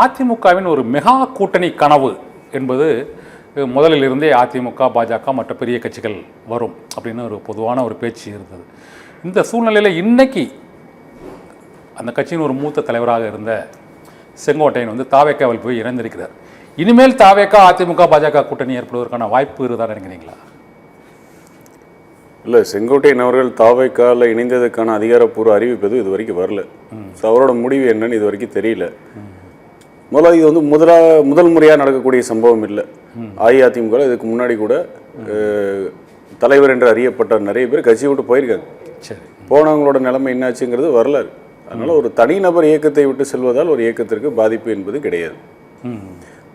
அதிமுகவின் ஒரு மெகா கூட்டணி கனவு என்பது முதலில் இருந்தே அதிமுக, பாஜக மற்ற பெரிய கட்சிகள் வரும் அப்படின்னு ஒரு பொதுவான ஒரு பேச்சு இருந்தது. இந்த சூழ்நிலையில் இன்னைக்கு அந்த கட்சியின் ஒரு மூத்த தலைவராக இருந்த செங்கோட்டையன் வந்து தாவேக்காவில் போய் இணைந்திருக்கிறார். இனிமேல் தாவேக்கா அதிமுக பாஜக கூட்டணி ஏற்படுவதற்கான வாய்ப்பு இருக்குதான் நினைக்கிறீங்களா? இல்லை, செங்கோட்டையன் அவர்கள் தாவேக்காவில் இணைந்ததுக்கான அதிகாரப்பூர்வ அறிவிப்பது இது வரைக்கும் வரல. ஸோ அவரோட முடிவு என்னன்னு இது வரைக்கும் தெரியல. முதல்ல இது வந்து முதல் முறையாக நடக்கக்கூடிய சம்பவம் இல்லை. அஇஅதிமுக இதுக்கு முன்னாடி கூட தலைவர் என்று அறியப்பட்ட நிறைய பேர் கட்சி விட்டு போயிருக்காங்க. சரி, போனவங்களோட நிலைமை என்னாச்சுங்கிறது வரலாறு. அதனால ஒரு தனிநபர் இயக்கத்தை விட்டு செல்வதால் ஒரு இயக்கத்திற்கு பாதிப்பு என்பது கிடையாது.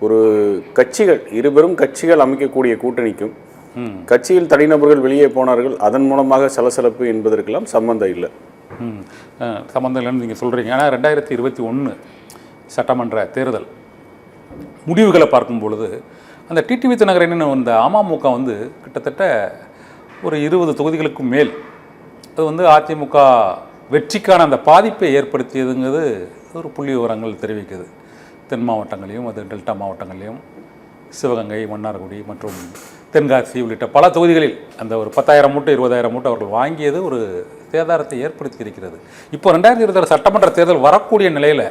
ஒரு கட்சிகள், இருபெரும் கட்சிகள் அமைக்கக்கூடிய கூட்டணிக்கும் கட்சியில் தனிநபர்கள் வெளியே போனார்கள் அதன் மூலமாக சலசலப்பு என்பதற்கெல்லாம் சம்பந்தம் இல்லை. சம்பந்தம் இல்லைன்னு நீங்கள் சொல்கிறீங்க. ஆனால் 2021 சட்டமன்ற தேர்தல் முடிவுகளை பார்க்கும் பொழுது அந்த டிடிவி தினகரன் அந்த அமமுக வந்து கிட்டத்தட்ட ஒரு 20 தொகுதிகளுக்கும் மேல் அது வந்து அதிமுக வெற்றிக்கான அந்த பாதிப்பை ஏற்படுத்தியதுங்கிறது ஒரு புள்ளி விவரங்கள் தெரிவிக்குது. தென் மாவட்டங்களையும் அது டெல்டா மாவட்டங்களையும் சிவகங்கை, மன்னார்குடி மற்றும் தென்காசி உள்ளிட்ட பல தொகுதிகளில் அந்த ஒரு 10,000 மூட்டை 20,000 மூட்டை அவர்கள் வாங்கியது ஒரு சேதாரத்தை ஏற்படுத்தி இருக்கிறது. இப்போ 2026 சட்டமன்ற தேர்தல் வரக்கூடிய நிலையில்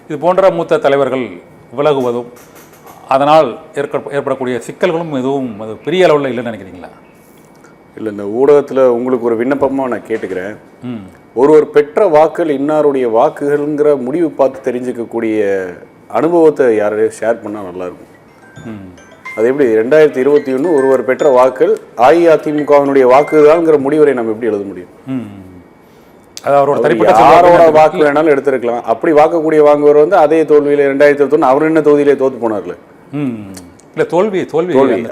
இது போன்ற மூத்த தலைவர்கள் விலகுவதும் அதனால் ஏற்படக்கூடிய சிக்கல்களும் எதுவும் அது பெரிய அளவில் இல்லைன்னு நினைக்கிறீங்களா? இல்லை, இந்த ஊடகத்தில் உங்களுக்கு ஒரு விண்ணப்பமாக நான் கேட்டுக்கிறேன். ஒருவர் பெற்ற வாக்குகள் இன்னாருடைய வாக்குகள்ங்கிற முடிவு பார்த்து தெரிஞ்சுக்கக்கூடிய அனுபவத்தை யாரையும் ஷேர் பண்ணால் நல்லாயிருக்கும். அது எப்படி 2021 ஒருவர் பெற்ற வாக்குகள் அஇஅதிமுகவினுடைய வாக்குதான்ங்கிற முடிவரை நம்ம எப்படி எழுத முடியும்? யாரோட வாக்கு வேணாலும் எடுத்திருக்கலாம். அப்படி வாக்கக்கூடிய வாங்குவர் வந்து அதே தோல்வியில் 2021 அவர் என்ன தொகுதியிலே தோத்து போனார்ல. இல்லை, தோல்வி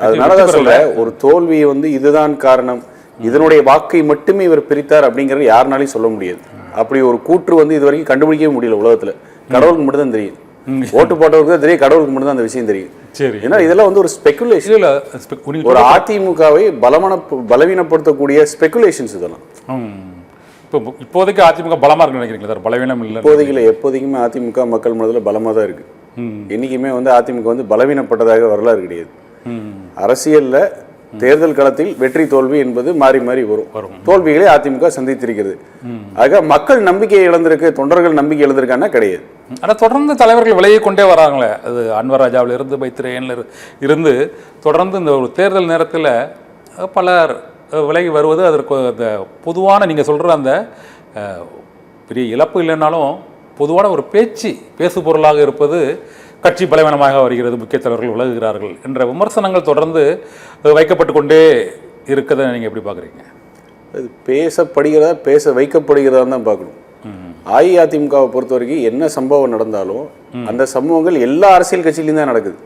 அதனாலதான் சொல்றேன், ஒரு தோல்வி வந்து இதுதான் காரணம், இதனுடைய வாக்கை மட்டுமே இவர் பிரித்தார் அப்படிங்கிறது யாருனாலையும் சொல்ல முடியாது. அப்படி ஒரு கூற்று வந்து இது வரைக்கும் கண்டுபிடிக்கவே முடியல உலகத்துல. கடவுளுக்கு மட்டும் தான் தெரியும், ஓட்டு போட்டவருக்கு தான் தெரியும், கடவுளுக்கு மட்டும் தான் அந்த விஷயம் தெரியும். சரி, ஏன்னா இதெல்லாம் வந்து ஒரு ஸ்பெகுலேஷன், ஒரு அதிமுகவை பலவீனப்படுத்தக்கூடிய ஸ்பெகுலேஷன்ஸ் இதெல்லாம். இப்போதைக்கு அதிமுக பலமா இருக்கு நினைக்கிறீங்களா? பலவீனம் இல்லை இப்போதைக்கு இல்லை, எப்போதைக்குமே அதிமுக மக்கள் மனதில் பலமாக தான் இருக்கு. என்னைக்குமே வந்து அதிமுக வந்து பலவீனப்பட்டதாக வரலாறு கிடையாது. அரசியல்ல தேர்தல் களத்தில் வெற்றி தோல்வி என்பது மாறி மாறி வரும். தோல்விகளை அதிமுக சந்தித்திருக்கிறது. ஆக மக்கள் நம்பிக்கையை இழந்திருக்கு, தொண்டர்கள் நம்பிக்கை இழந்திருக்கான்னா கிடையாது. ஆனால் தொடர்ந்து தலைவர்கள் விலகி கொண்டே வராங்களே. அது அன்வர் ராஜாவில் இருந்து பைத்திரேயன்ல இருந்து தொடர்ந்து இந்த ஒரு தேர்தல் நேரத்தில் பலர் விலகி வருவது அதற்கு அந்த பொதுவான நீங்கள் சொல்கிற அந்த பெரிய இழப்பு இல்லைன்னாலும் பொதுவான ஒரு பேசு பொருளாக இருப்பது கட்சி பலவீனமாக வருகிறது, முக்கிய தலைவர்கள் விலகுகிறார்கள் என்ற விமர்சனங்கள் தொடர்ந்து வைக்கப்பட்டு கொண்டே இருக்கிறத நீங்கள் எப்படி பார்க்குறீங்க? அது பேசப்படுகிறதா பேச வைக்கப்படுகிறதான்னு தான் பார்க்கணும். அஇஅதிமுகவை பொறுத்த வரைக்கும் என்ன சம்பவம் நடந்தாலும் அந்த சம்பவங்கள் எல்லா அரசியல் கட்சியிலையும் தான் நடக்குது.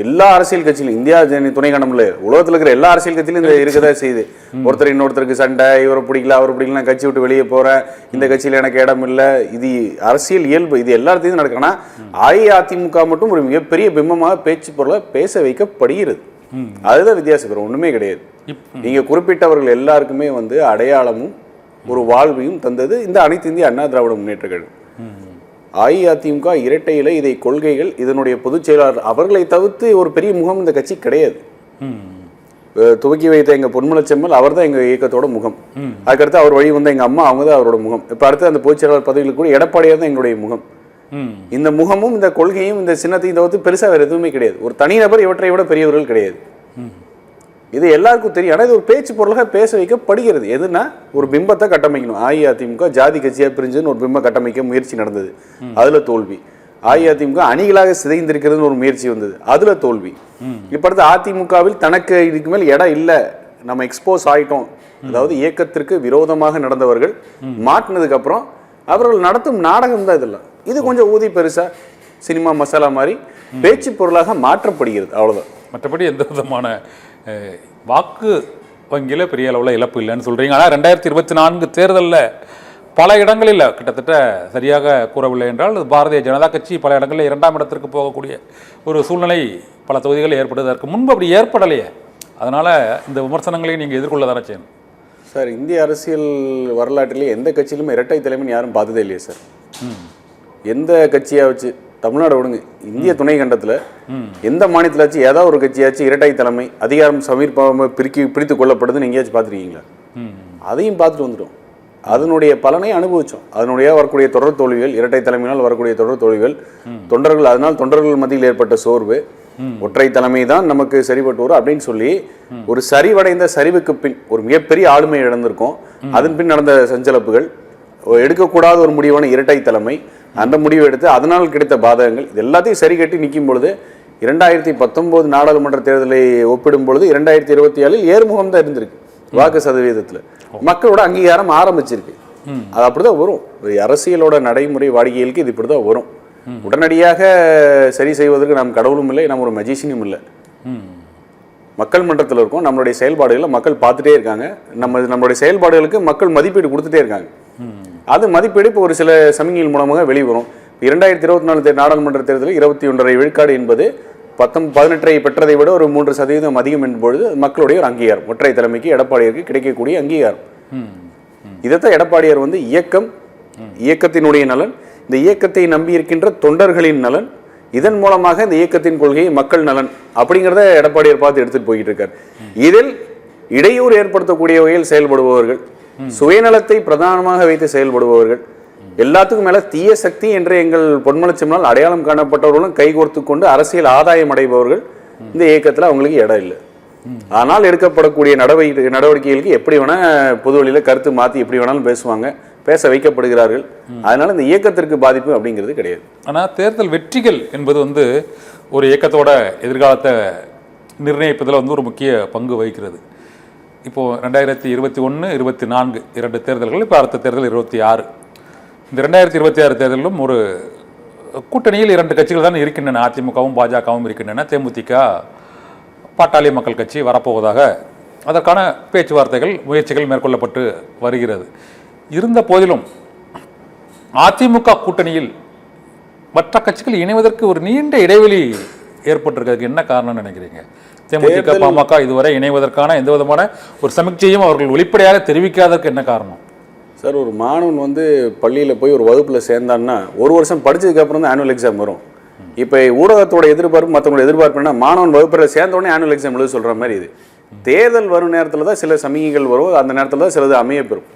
எல்லா அரசியல் கட்சியிலும், இந்தியா துணை கண்டம்ல உலகத்தில் இருக்கிற எல்லா அரசியல் கட்சியிலும் இந்த இருக்கதா செய்யுது. ஒருத்தர் இன்னொருத்தருக்கு சண்டை, இவரை பிடிக்கல அவரை பிடிக்கல, கட்சி விட்டு வெளியே போறேன், இந்த கட்சியில் எனக்கு இடம் இல்லை, இது அரசியல் இயல்பு, இது எல்லாத்தையும் நடக்கும். ஆனால் அஇஅதிமுக மட்டும் ஒரு மிகப்பெரிய பிம்பமாக பேச்சு பொருளை பேச வைக்கப்படுகிறது. அதுதான் வித்தியாசம், ஒண்ணுமே கிடையாது. நீங்க குறிப்பிட்டவர்கள் எல்லாருக்குமே வந்து அடையாளமும் ஒரு வாழ்வையும் தந்தது இந்த அனைத்து இந்திய அண்ணா திராவிட முன்னேற்ற கழகம். அஇஅதிமுக இரட்டை இலை, இதை கொள்கைகள், இதனுடைய பொதுச் செயலாளர் அவர்களை தவிர்த்து ஒரு பெரிய முகம் இந்த கட்சி கிடையாது. துவக்கி வைத்த எங்க பொன்மலச்செம்மல் அவர் தான் எங்க இயக்கத்தோட முகம். அதுக்கடுத்து அவர் வழி வந்த எங்க அம்மா, அவங்க தான் அவரோட முகம். இப்ப அடுத்து அந்த பொதுச் செயலாளர் பதவியில் கூட எடப்பாடியார் தான் எங்களுடைய முகம். இந்த முகமும் இந்த கொள்கையும் இந்த சின்னத்தையும் தவிர்த்து பெருசா வேற எதுவுமே கிடையாது. ஒரு தனிநபர் இவற்றை விட பெரியவர்கள் கிடையாது. இது எல்லாருக்கும் தெரியும். ஆனால் இது ஒரு பேச்சு பொருளாக பேச வைக்கப்படுகிறது. எதுனா ஒரு பிம்பத்தை கட்டமைக்கணும். அஇஅதிமுக ஜாதி கட்சியாக பிரிஞ்சுன்னு ஒரு பிம்பம் கட்டமைக்க முயற்சி நடந்தது, அதுல தோல்வி. அஇஅதிமுக அணிகளாக சிதைந்திருக்கிறதுன்னு ஒரு முயற்சி வந்தது, அதுல தோல்வி. இப்ப அடுத்து அதிமுகவில் தனக்கு இதுக்கு மேல் இடம் இல்லை, நம்ம எக்ஸ்போஸ் ஆயிட்டோம், அதாவது இயக்கத்திற்கு விரோதமாக நடந்தவர்கள் மாட்டினதுக்கு அப்புறம் அவர்கள் நடத்தும் நாடகம் தான் இதெல்லாம். இது கொஞ்சம் ஊதி பெருசா சினிமா மசாலா மாதிரி பேச்சு பொருளாக மாற்றப்படுகிறது, அவ்வளவுதான். மற்றபடி எந்த விதமான வாக்கு வங்கியில் பெரிய அளவில் இழப்பு இல்லைன்னு சொல்கிறீங்க. ஆனால் 2024 தேர்தலில் பல இடங்களில் கிட்டத்தட்ட சரியாக கூறவில்லை என்றால் பாரதிய ஜனதா கட்சி பல இடங்களில் 2ஆம் இடத்திற்கு போகக்கூடிய ஒரு சூழ்நிலை பல தொகுதிகளில் ஏற்படுவதற்கு முன்பு அப்படி ஏற்படலையே. அதனால் இந்த விமர்சனங்களையும் நீங்கள் எதிர்கொள்ள தானே செய்யணும் சார். இந்திய அரசியல் வரலாற்றிலே எந்த கட்சியிலும் இரட்டை தலைமைன்னு யாரும் பார்த்ததே இல்லையே சார். எந்த கட்சியாக வச்சு தமிழ்நாடு விடுங்க, இந்திய துணை கண்டத்தில் எந்த மாநிலத்திலாச்சும் ஏதாவது ஒரு கட்சியாச்சும் இரட்டை தலைமை அதிகாரம் சமீபமாக பிரித்து கொள்ளப்படுதுன்னு எங்கேயாச்சும் பார்த்துருக்கீங்களா? அதையும் பார்த்துட்டு வந்துட்டோம். அதனுடைய பலனை அனுபவித்தோம். அதனுடைய வரக்கூடிய தொடர் தோல்விகள், இரட்டை தலைமையினால் வரக்கூடிய தொடர் தோல்விகள், தொண்டர்கள் அதனால் தொண்டர்கள் மத்தியில் ஏற்பட்ட சோர்வு, ஒற்றை தலைமை தான் நமக்கு சரிபட்டு வரும் அப்படின்னு சொல்லி ஒரு சரிவடைந்த சரிவுக்கு பின் ஒரு மிகப்பெரிய ஆளுமை இழந்திருக்கோம். அதன் பின் நடந்த சஞ்சலப்புகள், எடுக்கக்கூடாத ஒரு முடிவான இரட்டை தலைமை, அந்த முடிவு எடுத்து அதனால் கிடைத்த பாதகங்கள், இது எல்லாத்தையும் சரி கட்டி நிற்கும் பொழுது 2019 நாடாளுமன்ற தேர்தலை ஒப்பிடும் பொழுது 2027 ஏறுமுகம் தான் இருந்திருக்கு. வாக்கு சதவீதத்தில் மக்களோட அங்கீகாரம் ஆரம்பிச்சிருக்கு. அது அப்படிதான் வரும். அரசியலோட நடைமுறை வாடிக்கைகளுக்கு இது இப்படிதான் வரும். உடனடியாக சரி செய்வதற்கு நாம் கடவுளும் இல்லை, நம்ம ஒரு மெஜிஷியனும் இல்லை. மக்கள் மன்றத்தில் இருக்கோம். நம்மளுடைய செயல்பாடுகளை மக்கள் பார்த்துட்டே இருக்காங்க. நம்மளுடைய செயல்பாடுகளுக்கு மக்கள் மதிப்பீடு கொடுத்துட்டே இருக்காங்க. அது மதிப்பீடு இப்போ ஒரு சில சமிகைகள் மூலமாக வெளிவரும். 2024 நாடாளுமன்ற தேர்தலில் 21.5 விழுக்காடு என்பது 18 பெற்றதை விட ஒரு 3% அதிகம் என்பொழுது மக்களுடைய ஒரு அங்கீகாரம், ஒற்றை தலைமைக்கு எடப்பாடியாருக்கு கிடைக்கக்கூடிய அங்கீகாரம். இதைத்தான் எடப்பாடியார் இயக்கத்தினுடைய நலன், இந்த இயக்கத்தை நம்பி இருக்கின்ற தொண்டர்களின் நலன், இதன் மூலமாக இந்த இயக்கத்தின் கொள்கையை மக்கள் நலன் அப்படிங்கிறத எடப்பாடியார் பார்த்து எடுத்துட்டு போய்கிட்டு இருக்கார். இதில் இடையூறு ஏற்படுத்தக்கூடிய வகையில் செயல்படுபவர்கள், சுயநலத்தை பிரதானமாக வைத்து செயல்படுபவர்கள், எல்லாத்துக்கும் மேல தீய சக்தி என்று எங்கள் பொன்மலச்சிம்னால் அடையாளம் காணப்பட்டவர்களும் கைகோர்த்து கொண்டு அரசியல் ஆதாயம் அடைபவர்கள் இந்த இயக்கத்தில் அவங்களுக்கு இடம் இல்லை. ஆனால் எடுக்கப்படக்கூடிய நடவடிக்கைகளுக்கு எப்படி வேணா பொது வழியில கருத்து மாற்றி எப்படி வேணாலும் பேசுவாங்க, பேச வைக்கப்படுகிறார்கள். அதனால இந்த இயக்கத்திற்கு பாதிப்பு அப்படிங்கிறது கிடையாது. ஆனால் தேர்தல் வெற்றிகள் என்பது ஒரு இயக்கத்தோட எதிர்காலத்தை நிர்ணயிப்பதில் ஒரு முக்கிய பங்கு வகிக்கிறது. இப்போது 2021, 24 2 தேர்தல்கள், இப்போ அடுத்த தேர்தல் 26. இந்த 2026 தேர்தலிலும் ஒரு கூட்டணியில் 2 கட்சிகள் தான் இருக்கின்றன. அதிமுகவும் பாஜகவும் இருக்கின்றன. தேமுதிக, பாட்டாளி மக்கள் கட்சி வரப்போவதாக அதற்கான பேச்சுவார்த்தைகள், முயற்சிகள் மேற்கொள்ளப்பட்டு வருகிறது. இருந்த போதிலும் அதிமுக கூட்டணியில் மற்ற கட்சிகள் இணைவதற்கு ஒரு நீண்ட இடைவெளி ஏற்பட்டிருக்கிறதுக்கு என்ன காரணம்னு நினைக்கிறீங்க? தேமுதிக, பாமக இதுவரை இணைவதற்கான எந்த விதமான ஒரு சமீட்சையும் அவர்கள் வெளிப்படையாக தெரிவிக்காததுக்கு என்ன காரணம்? சார், ஒரு மாணவன் பள்ளியில் போய் ஒரு வகுப்பில் சேர்ந்தான்னா ஒரு வருஷம் படித்ததுக்கு அப்புறம் தான் ஆனுவல் எக்ஸாம் வரும். இப்போ ஊடகத்தோட எதிர்பார்ப்பு, மற்றவங்களோட எதிர்பார்ப்பு என்ன, மாணவன் வகுப்பில் சேர்ந்தோடனே ஆனுவல் எக்ஸாம் எழுத சொல்கிற மாதிரி. இது தேர்தல் வரும் நேரத்தில் தான் சில சமிகைகள் வரும், அந்த நேரத்தில் தான் சிலது அமையப்பெறும்.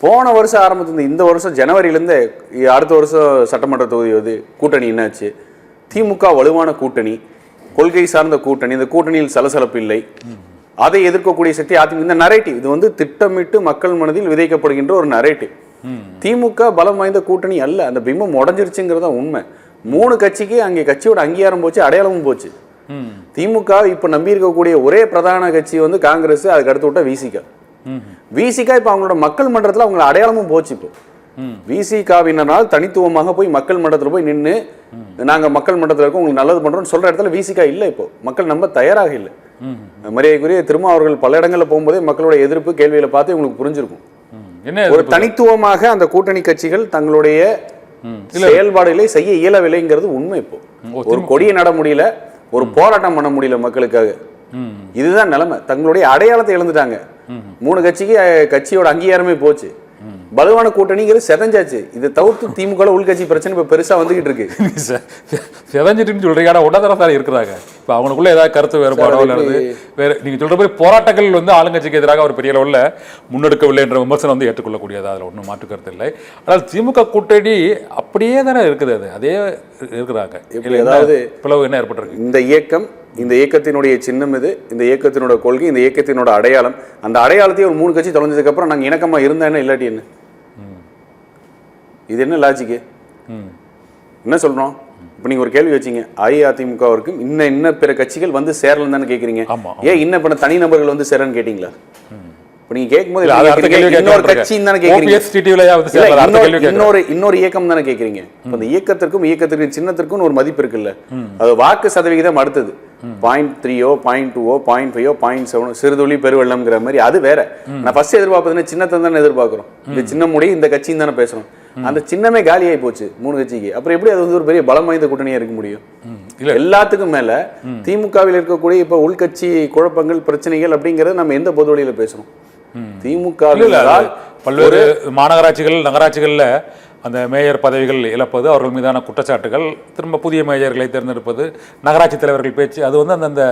போன வருஷம் ஆரம்பத்தில் இந்த வருஷம் ஜனவரியிலேருந்து அடுத்த வருஷம் சட்டமன்ற தொகுதி கூட்டணி என்னாச்சு? திமுக வலுவான கூட்டணி, கொள்கை சார்ந்த கூட்டணி, இந்த கூட்டணியில் சலசலப்பு இல்லை, அதை எதிர்க்கக்கூடிய சக்தி அதிமுக. இந்த நரேட்டிவ் இது திட்டமிட்டு மக்கள் மனதில் விதைக்கப்படுகின்ற ஒரு நரேட்டிவ். திமுக பலம் வாய்ந்த கூட்டணி அல்ல, அந்த பிம்பம் உடஞ்சிருச்சுங்கிறதா உண்மை. 3 கட்சிக்கு அங்கே கட்சியோட அங்கீகாரம் போச்சு, அடையாளமும் போச்சு. திமுக இப்ப நம்பி இருக்கக்கூடிய ஒரே பிரதான கட்சி காங்கிரஸ், அதுக்கு அடுத்து விட்டா விசிகா. இப்ப அவங்களோட மக்கள் மன்றத்தில் அவங்களோட அடையாளமும் போச்சு. இப்போ விசிகாவினால் தனித்துவமாக போய் மக்கள் மன்றத்தில் போய் நின்று நாங்க மக்கள் மன்றத்தில் இருக்கோம், உங்களுக்கு நல்லது பண்றோம்னு சொல்ற இடத்துல விசிகா இல்லை. இப்போ மக்கள் நம்ப தயாராக இல்லை. மரியாதைக்குரிய திரும்ப அவர்கள் பல இடங்களில் போகும்போதே மக்களோட எதிர்ப்பு கேள்வியில பார்த்து உங்களுக்கு புரிஞ்சிருக்கும். ஒரு தனித்துவமாக அந்த கூட்டணி கட்சிகள் தங்களுடைய செயல்பாடுகளை செய்ய இயலவில்லைங்கிறது உண்மை. இப்போ ஒரு கொடியை நட முடியல, ஒரு போராட்டம் பண்ண முடியல மக்களுக்காக. இதுதான் நிலைமை. தங்களுடைய அடையாளத்தை இழந்துட்டாங்க. 3 கட்சிக்கு கட்சியோட அங்கீகாரமே போச்சு. பலவான கூட்டணிங்கிறது செதஞ்சாச்சு. இதை தவிர்த்து திமுக உள்கட்சி பிரச்சனை இப்ப பெருசா வந்துகிட்டு இருக்கு. செதஞ்சிட்டுன்னு சொல்றீங்க, ஆனா உடனே இருக்கிறாங்க. இப்ப அவங்களுக்குள்ள ஏதாவது கருத்து வேறுபாடோ அல்லது வேற நீங்க சொல்ற மாதிரி போராட்டங்கள் ஆளுங்கட்சிக்கு எதிராக ஒரு பெரிய அளவுல முன்னெடுக்கவில்லை என்ற விமர்சனம் ஏற்றுக்கொள்ளக்கூடியது. அதுல ஒன்றும் மாற்று கருத்து இல்லை. ஆனால் திமுக கூட்டணி அப்படியே தானே இருக்குது, அதே இருக்கிறாங்க. ஏதாவது பிளவு என்ன ஏற்பட்டிருக்கு? இந்த இயக்கத்தினுடைய சின்னம் இது, இந்த இயக்கத்தினோட கொள்கை, இந்த இயக்கத்தினோட அடையாளம். அந்த அடையாளத்தையும் ஒரு 3 கட்சி தொலைஞ்சதுக்கு அப்புறம் நாங்க இணக்கமா இருந்தா என்ன, இல்லாட்டி என்ன? இது என்ன லாஜிக்கு? என்ன சொல்றோம்? இப்ப நீங்க ஒரு கேள்வி வச்சீங்க, அஇஅதிமுகவிற்கு இன்ன பிற கட்சிகள் சேரலன்னு தானே கேக்குறீங்க. ஏன் இன்ன பிற தனி நபர்கள் சேரன்னு கேட்டீங்களா? நீங்க கேட்கும்போது இன்னொரு கட்சின்னு தானே கேக்குறீங்க, இன்னொரு இயக்கம் தானே கேக்குறீங்க. அந்த இயக்கத்திற்கு சின்னத்திற்கும் ஒரு மதிப்பு இருக்குல்ல. அது வாக்கு சதவிகிதம் அடுத்தது 0.3, 0.2, 0.5, 0.7 சிறுதுளி பெருவெள்ளம்ங்கிற மாதிரி அது வேற. நான் ஃபர்ஸ்ட் எதிர்பார்ப்பதுன்னா சின்னத்தை தானே எதிர்பார்க்கிறோம். இந்த சின்னமுடைய இந்த கட்சின்னு தானே பேசுறோம். அந்த சின்னமே காலியாகி போச்சு 3 கட்சிக்கு. அப்புறம் எப்படி அது ஒரு பெரிய பலம் வாய்ந்த கூட்டணியா இருக்க முடியும்? எல்லாத்துக்கும் மேல திமுகவில் இருக்கக்கூடிய இப்ப உள்கட்சி குழப்பங்கள், பிரச்சனைகள் அப்படிங்கறது நம்ம எந்த பொது வழியில பேசுறோம்? திமுக பல்வேறு மாநகராட்சிகள், நகராட்சிகள்ல அந்த மேயர் பதவிகள் இழப்பது, அவர்கள் மீதான குற்றச்சாட்டுகள், திரும்ப புதிய மேயர்களை தேர்ந்தெடுப்பது, நகராட்சி தலைவர்கள் பேச்சு, அது வந்து அந்தந்த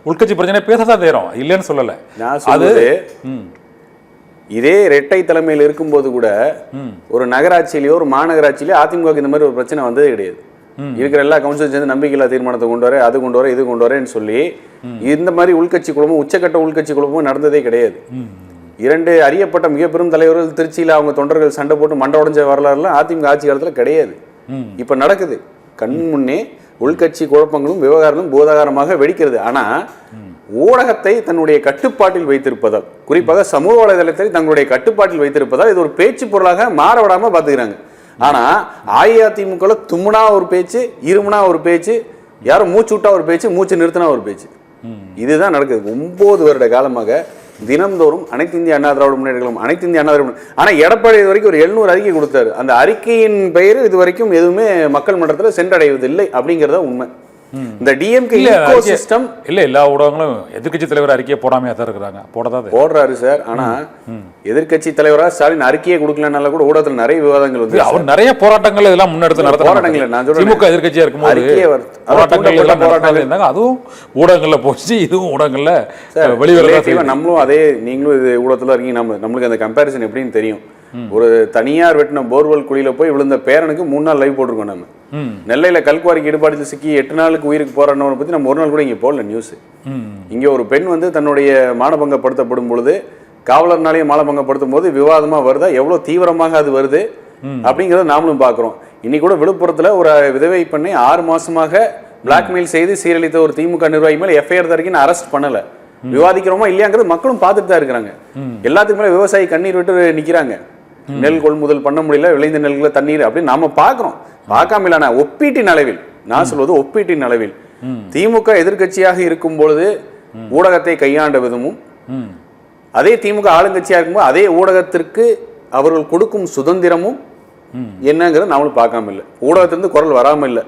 உள்கட்சி பிரச்சனை பேசதான் தேரும், இல்லைன்னு சொல்லலை. அது இதே இரட்டை தலைமையில் இருக்கும்போது கூட ஒரு நகராட்சியிலேயோ ஒரு மாநகராட்சியிலேயோ அதிமுக இந்த மாதிரி ஒரு பிரச்சனை வந்ததே கிடையாது. இருக்கிற எல்லா கவுன்சிலும் சேர்ந்து நம்பிக்கையில்லா தீர்மானத்தை கொண்டு வர, அது கொண்டு வர, இது கொண்டு வரேன்னு சொல்லி இந்த மாதிரி உள்கட்சி குழப்பம், உச்சக்கட்ட உள்கட்சி குழப்பமும் நடந்ததே கிடையாது. 2 அறியப்பட்ட மிக பெரும் தலைவர்கள் திருச்சியில் அவங்க தொண்டர்கள் சண்டை போட்டு மண்டை உடைஞ்ச வரலாறுலாம் அதிமுக ஆட்சி காலத்தில் கிடையாது. இப்போ நடக்குது. கண் முன்னே உள்கட்சி குழப்பங்களும் விவகாரங்களும் பூதாகாரமாக வெடிக்கிறது. ஆனால் ஊடகத்தை தன்னுடைய கட்டுப்பாட்டில் வைத்திருப்பதால், குறிப்பாக சமூக வலைதளத்தை தங்களுடைய கட்டுப்பாட்டில் வைத்திருப்பதால் இது ஒரு பேச்சு பொருளாக மாற விடாம பார்த்துக்கிறாங்க. ஆனா அஇஅதிமுக தும்முனா ஒரு பேச்சு, இருமுனா ஒரு பேச்சு, யாரும் மூச்சு விட்டா ஒரு பேச்சு, மூச்சு நிறுத்தினா ஒரு பேச்சு. இதுதான் நடக்குது 9 வருட காலமாக. தினம்தோறும் அனைத்து இந்திய அண்ணா திராவிட முன்னேற்ற கழகம், அனைத்து இந்திய அண்ணா திராவிட, ஆனா எடப்பாடி இது வரைக்கும் ஒரு 700 அறிக்கை கொடுத்தாரு. அந்த அறிக்கையின் பெயர் இது வரைக்கும் எதுவுமே மக்கள் மன்றத்தில் சென்றடைவதில்லை அப்படிங்கிறத உண்மை. இந்த டிஎம்கே சிஸ்டம் இல்ல, எல்லா ஊடகங்களும் எதிர்கட்சி தலைவர் அறிக்கையை போடாமையா தான் இருக்கிறாங்க. போடுறாரு சார். ஆனா எதிர்கட்சி தலைவரா ஸ்டாலின் அறிக்கையை கொடுக்கலனால கூட ஊடகத்தில் நிறைய விவாதங்கள் வந்து, அவர் நிறைய போராட்டங்கள் இதெல்லாம் முன்னெடுத்து நடத்த போராட்டங்கள். நான் சொல்றேன் திமுக எதிர்கட்சியா இருக்கும்போது போராட்டங்கள் இருந்தாங்க, அதுவும் ஊடகங்கள்ல போச்சு, இதுவும் ஊடகங்கள்ல வெளிவர. நம்மளும் அதே, நீங்களும் இது ஊடகத்துல இருக்கீங்க, நம்மளுக்கு அந்த கம்பேரிசன் எப்படின்னு தெரியும். ஒரு தனியார் வெட்டின போர்வெல் குழியில போய் விழுந்த பேரனுக்கு 3 நாள் லைவ் போட்டிருக்கோம். நம்ம நெல்லையில கல்குவாரிக்கு ஈடுபாட்டில் சிக்கி 8 நாளுக்கு உயிருக்கு போறவனை பத்தி நம்ம ஒரு நாள் கூட இங்க போடல நியூஸ். இங்க ஒரு பெண் வந்து தன்னுடைய மானபங்கப்படுத்தப்படும் பொழுது, காவலர்னாலேயே மானபங்கப்படுத்தும் போது விவாதமா வருதா, எவ்வளவு தீவிரமாக அது வருது அப்படிங்கிறத நாமளும் பாக்குறோம். இன்னைக்கு கூட விழுப்புரத்துல ஒரு விதவை பெண்ணை 6 மாசமாக பிளாக்மெயில் செய்து சீரழித்த ஒரு திமுக நிர்வாகி மேல எஃப்ஐஆர் தரக்கின்னு அரெஸ்ட் பண்ணல. விவாதிக்கிறோமா இல்லையாங்கிறது மக்களும் பார்த்துட்டு தான் இருக்கிறாங்க. எல்லாத்துக்கு மேல விவசாயி கண்ணீர் விட்டு நிக்கிறாங்க. நெல் கொள்முதல் பண்ண முடியல, விளைந்த நெல்களை தண்ணீர் அப்படின்னு நாம பாக்குறோம். பார்க்காம இல்ல, ஒப்பீட்டின் அளவில் நான் சொல்வது, ஒப்பீட்டின் அளவில் திமுக எதிர்கட்சியாக இருக்கும் பொழுது ஊடகத்தை கையாண்ட விதமும், அதே திமுக ஆளுங்கட்சியா இருக்கும்போது அதே ஊடகத்திற்கு அவர்கள் கொடுக்கும் சுதந்திரமும் என்னங்கிறது நாமளும் பார்க்காம இல்லை. ஊடகத்திலிருந்து குரல் வராம இல்லை.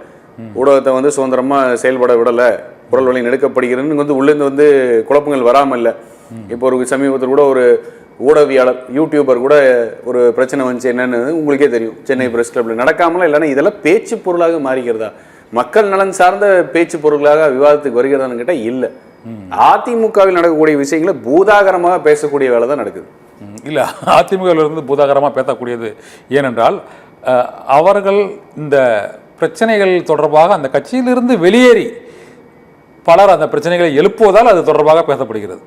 ஊடகத்தை வந்து சுதந்திரமா செயல்பட விடல, குரல் வழி நெடுக்கப்படுகிறதுன்னு வந்து உள்ளேருந்து வந்து குழப்பங்கள் வராம இல்லை. இப்போ ஒரு சமீபத்தில் கூட ஒரு ஊடகவியாளர், யூடியூபர் கூட ஒரு பிரச்சனை வந்துச்சு. என்னன்னு உங்களுக்கே தெரியும், சென்னை பிரஸ் கிளப்ல நடக்காமலாம் இல்லைன்னா இதெல்லாம் பேச்சு பொருளாக மாறிக்கிறதா, மக்கள் நலன் சார்ந்த பேச்சு பொருளாக விவாதத்துக்கு வருகிறதான்னு கேட்டால் இல்லை. அதிமுகவில் நடக்கக்கூடிய விஷயங்களை பூதாகரமாக பேசக்கூடிய வேலை தான் நடக்குது. இல்லை, அதிமுகவிலிருந்து பூதாகரமாக பேசக்கூடியது. ஏனென்றால் அவர்கள் இந்த பிரச்சனைகள் தொடர்பாக அந்த கட்சியிலிருந்து வெளியேறி பலர் அந்த பிரச்சனைகளை எழுப்புவதால் அது தொடர்பாக பேசப்படுகிறது.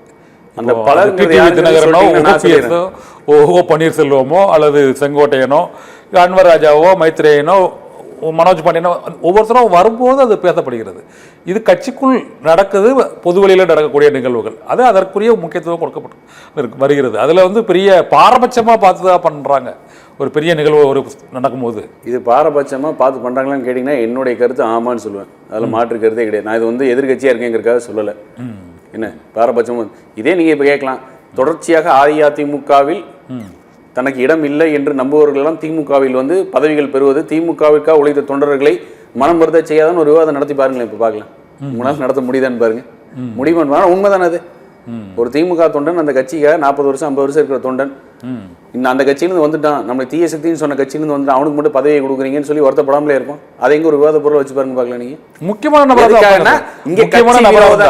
அந்த பலர் தினகரனோ, ஓ பன்னீர்செல்வமோ, அல்லது செங்கோட்டையனோ, அன்வர் ராஜாவோ, மைத்ரேயனோ, மனோஜ் பாண்டியனோ, ஒவ்வொருத்தரும் வரும்போது அது பேசப்படுகிறது. இது கட்சிக்குள் நடக்குது, பொது வெளியில் நடக்கக்கூடிய நிகழ்வுகள். அது அதற்குரிய முக்கியத்துவம் கொடுக்கப்பட்டு வருகிறது. அதில் வந்து பெரிய பாரபட்சமாக பார்த்து தான் பண்ணுறாங்க. ஒரு பெரிய நிகழ்வு ஒரு நடக்கும்போது இது பாரபட்சமாக பார்த்து பண்ணுறாங்களான்னு கேட்டிங்கன்னா என்னுடைய கருத்து ஆமான்னு சொல்லுவேன். அதில் மாற்று கருத்தே கிடையாது. நான் இது வந்து எதிர்கட்சியாக இருக்கேங்கிறதுக்காக சொல்லலை. என்ன பாரபட்சம்? இதே நீங்கள் இப்போ கேட்கலாம், தொடர்ச்சியாக அஇஅதிமுகவில் தனக்கு இடம் இல்லை என்று நம்புவர்கள் எல்லாம் திமுகவில் வந்து பதவிகள் பெறுவது, திமுகவிற்காக உழைத்த தொண்டர்களை மனம் வருத செய்யாதான்னு ஒரு விவாதம் நடத்தி பாருங்களேன். இப்போ பார்க்கலாம், உங்களால் நடத்த முடியுதான்னு பாருங்க. முடியுமான்னு உண்மைதானே அது. ஒரு திமுக தொண்டன் அந்த கட்சிக்காக 40 வருஷம் 50 வருஷம் இருக்கிற தொண்டன் இன்னும் அந்த கட்சியிலிருந்து வந்துட்டான், நம்மளை தீய சக்தின்னு சொன்ன கட்சியிலிருந்து வந்துட்டு அவனுக்கு மட்டும் பதவியை கொடுக்குறீங்கன்னு சொல்லி வருத்தப்படாமலே இருக்கும். அதை எங்க ஒரு விவாத பொருள் வச்சு பாருங்க பார்க்கலாம். நீங்க முக்கியமான